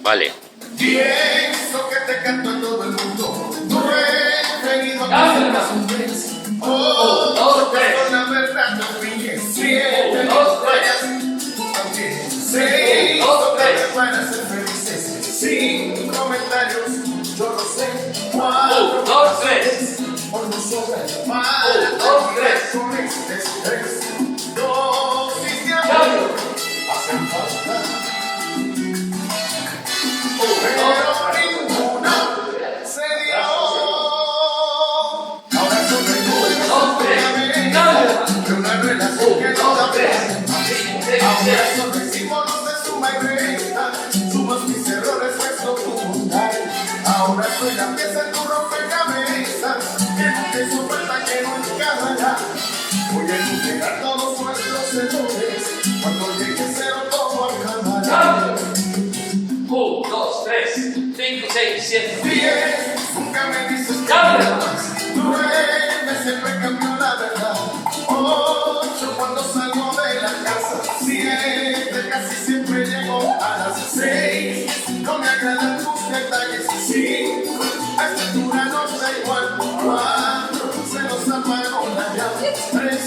Vale. Pienso que te canto a todo el mundo. No he venido a hacer un vez. Oh, dos, tres. Con la verdad no finges. 7, 2, 3. Tú también. 6, 2, 3. Para ser felices. Sin comentarios. Yo lo sé. 4, 2, 3. Por no sobra. 1, 2, 3. Con este estrés. Dosis de amor. Hacen falta. Pero ninguna se dio. Ahora sobre de una relación que no da pena. Ahora sonreímos de suma y resta. Sumas mis errores, resto tu bondad. Ahora soy la pieza en tu rompecabezas. Que no te hizo falta, que no encajará. Voy a enumerar todos nuestros errores. Cuando llegue cero todo acabará. 1, 2, 3, 5, 6, 7, 10. Nunca me dices que más. 9. Siempre cambió la verdad. 8. Cuando salgo de la casa. 7. Casi siempre llego a las 6. No me agradan tus detalles. 5. A esta altura no da igual. 4. Se nos apagó la llave. 3.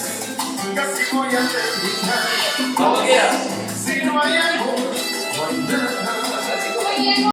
Casi voy a terminar. vamos, Guía. Si no hay